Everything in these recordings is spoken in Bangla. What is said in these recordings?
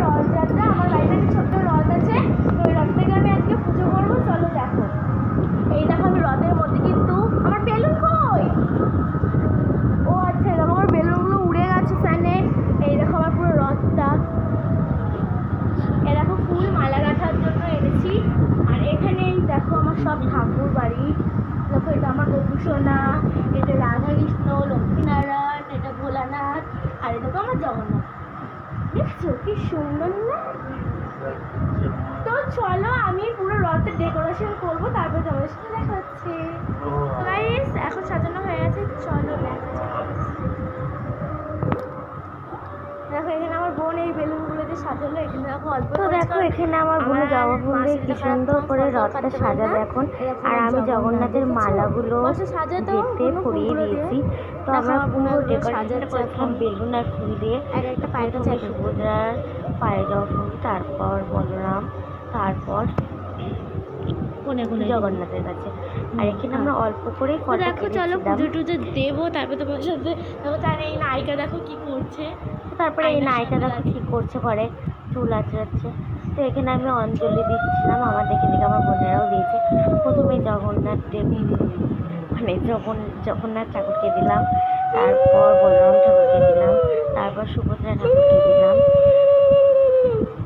রথযাত্রা, আমার বাড়িতে একটা ছোট্ট রথ আছে, তো ওই রথ থেকে আমি আজকে পুজো করবো। চলো দেখো, এই দেখো আমি রথের মধ্যে কিন্তু আমার বেলুন কই, ও আচ্ছা দেখো আমার বেলুনগুলো উড়ে গেছে ফ্যানে। এই দেখো আমার পুরো রথটা, এ দেখো ফুল মালা গাঁথার জন্য এনেছি। আর এখানেই দেখো আমার সব ঠাকুর বাড়ি, দেখো এটা আমার গোপুসোনা, এটা রাধাকৃষ্ণ, লক্ষ্মীনারায়ণ, এটা ভোলানাথ, আর এটা তো আমার জগন্নাথ। দেখছো কি সুন্দর না? তো চলো আমি পুরো রথের ডেকোরেশন করবো, তারপর তোমাদের সাথে দেখা হচ্ছে। গাইস এখন সাজানো হয়ে গেছে, চলো দেখা যাক। দেখো এখানে আমার বোন এই বেলুনগুলো দিয়ে সাজালো, এখানে দেখো অল্প। তো দেখো এখানে আমার বোন জবা ফুল দিয়ে কি সুন্দর করে রথটা সাজাবে এখন। আর আমি জগন্নাথের মালাগুলো যেতে পরিয়ে দিয়েছি। তো আমরা পুরো ডেকোরেশনটা করেছিলাম বেলুন আর ফুল দিয়ে। একটা পায়রা সুভদ্রার পায়ে জবা ফুল, তারপর বলরাম, তারপর জগন্নাথের কাছে। আর এখানে আমরা অল্প করে দেখো চলো পুজো টুজো দেবো, তারপর তোমার সাথে দেখো। তার এই নায়িকা দেখো কি করছে, তারপরে এই নায়িকা দেখো ঠিক করছে, ঘরে চুল আঁচড়াচ্ছে। তো এখানে আমি অঞ্জলি দিচ্ছিলাম, আমার দেখে দেখে আমার বোনেরাও দিয়েছে। প্রথমে জগন্নাথ দেবী মানে জগন্নাথ ঠাকুরকে দিলাম, তারপর বলরাম ঠাকুরকে দিলাম, তারপর সুভদ্রা ঠাকুরকে দিলাম।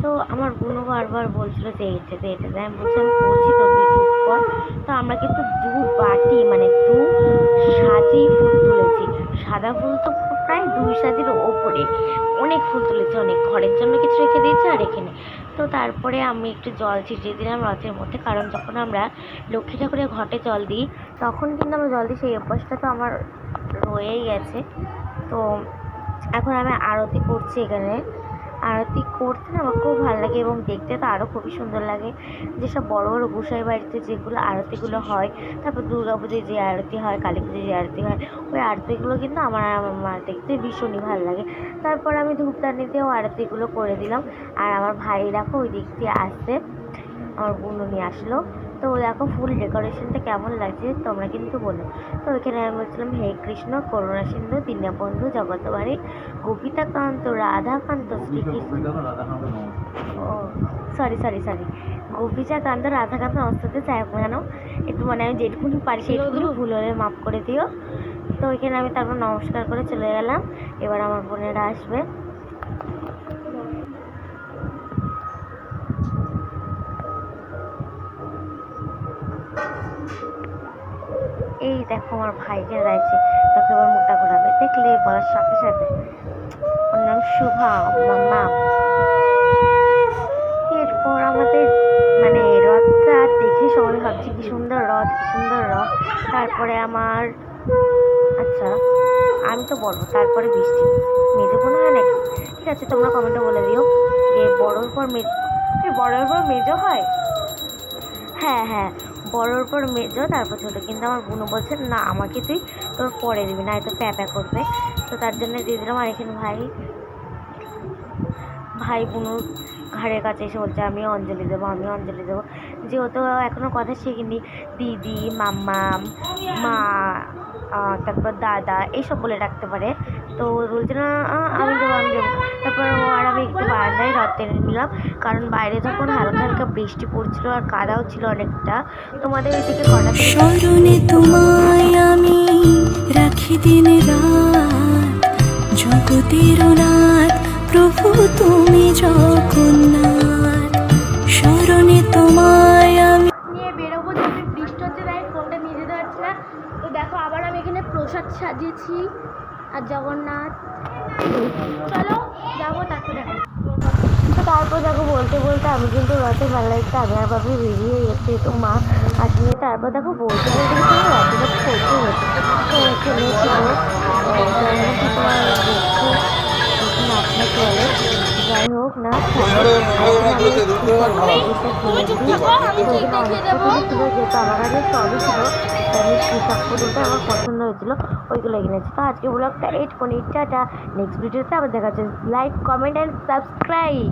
তো আমার বোনও বারবার বলছিল যে এটাতে এটাতে, আমি বলছি আমি করছি তো তুই চুপ কর। তো আমরা কিন্তু 2 বাটি মানে 2 সাজি ফুল তুলেছি। সাদা ফুল তো প্রায় 2 সাজির ওপরে অনেক ফুল তুলেছি, অনেক। ঘরের জন্য কিছু রেখে দিয়েছি আর এখানে। তো তারপরে আমি একটু জল ছিটিয়ে দিলাম রথের মধ্যে, কারণ যখন আমরা লক্ষ্মী ঠাকুরের ঘটে জল দিই তখন কিন্তু আমরা জল দিই, সেই অভ্যাসটা তো আমার রয়েই গেছে। তো এখন আমি আরতি করছি এখানে। আরতি করতে না আমার খুব ভালো লাগে এবং দেখতে তো আরও খুবই সুন্দর লাগে। যেসব বড় বড় গোসাই বাড়িতে যেগুলো আরতিগুলো হয়, তারপর দুর্গা পুজোয় যে আরতি হয়, কালী পুজোয় যে আরতি হয়, ওই আরতিগুলো কিন্তু আমার দেখতে ভীষণই ভালো লাগে। তারপর আমি ধূপদানি দিয়েও আরতিগুলো করে দিলাম। আর আমার ভাই দেখো ওই দিক দিয়ে আসতে আমার বোনও নিয়ে আসলো। তো দেখো ফুল ডেকোরেশনটা কেমন লাগছে তোমরা কিন্তু বলো। তো ওইখানে আমি বলছিলাম হে কৃষ্ণ করুণা সিন্ধু দীনবন্ধু জগতবারী গোপিতাকান্ত রাধাকান্ত শ্রীকৃষ্ণ, ও সরি গোপিকাকান্ত রাধাকান্ত নমস্তে চাই কেন একটু, মানে আমি যেটুকুনি পারি সেইটুকুনি ভুল হলে মাফ করে দিও। তো ওইখানে আমি তারপর নমস্কার করে চলে গেলাম। এবার আমার বোনেরা আসবে। এই দেখো আমার ভাইকে দাঁড়িয়েছে, তাকে এবার মুখটা ঘোরাবে, দেখলে বলার সাথে সাথে। ওর নাম শুভা মাম্মা। এরপর আমাদের মানে রথটা দেখে সবাই ভাবছি কি সুন্দর রথ, কি সুন্দর রথ। তারপরে আমার আচ্ছা আমি তো বড়, তারপরে বৃষ্টি মেজো বোন হয় নাকি? ঠিক আছে তোমরা কমেন্টে বলে দিও যে বড়োর পর মেজো হয়। হ্যাঁ বড়োর পর মেজো তারপর ছোটো, কিন্তু আমার বোনও বলছে না আমাকে তুই তোর পরে দিবি না, হয়তো প্যাপা করবে। তো তার জন্য দিয়ে দিলাম। আর এখানে ভাই বোনুর ঘাড়ের কাছে এসে বলছে আমিও অঞ্জলি দেবো। যেহেতু এখনও কথা শিখিনি, দিদি, মাম্মা, মা, তারপর দাদা এইসব বলে ডাকতে পারে। তো বলছে না আমি দেবো। তারপর ও আর আমি একটু বারান্দায় রথ টেনে নিলাম, কারণ বাইরে যখন হালকা হালকা বৃষ্টি পড়ছিল আর কাদাও ছিল অনেকটা। তোমাদের এদিকে কটা স্মরণে তোমায় আমি রাখি দিন রাত, জগতের নাথ প্রভু তুমি জগন্নাথ। স্মরণে তোমায় আমি নিয়ে বেরোবো, যদি বৃষ্টি হচ্ছে তাই ফোনটা নিয়ে যেতে পারছি না। তো দেখো আবার আমি এখানে প্রসাদ সাজিয়েছি আর জগন্নাথ। চলো যাবো, তারপর দেখো। তো তারপর দেখো বলতে বলতে আমি কিন্তু রথের মেলাতে আমি আর ভাবে বেরিয়ে গেছি, তো মা আসলে তারপর দেখো বলতে বলতে কিন্তু রথটা পড়তে হয়েছে। তো এখানে ছিল তোমার আপনার চলে যাই হোক না যেহেতু আমার কাছে সবই ছিল, আমি কৃষক পুজোটা আমার পছন্দ হয়েছিল, ওইগুলো কিনেছি। তো আজকে ব্লগটা 8 টাটা। নেক্সট ভিডিওতে আবার দেখা যাচ্ছে। Like, comment and subscribe.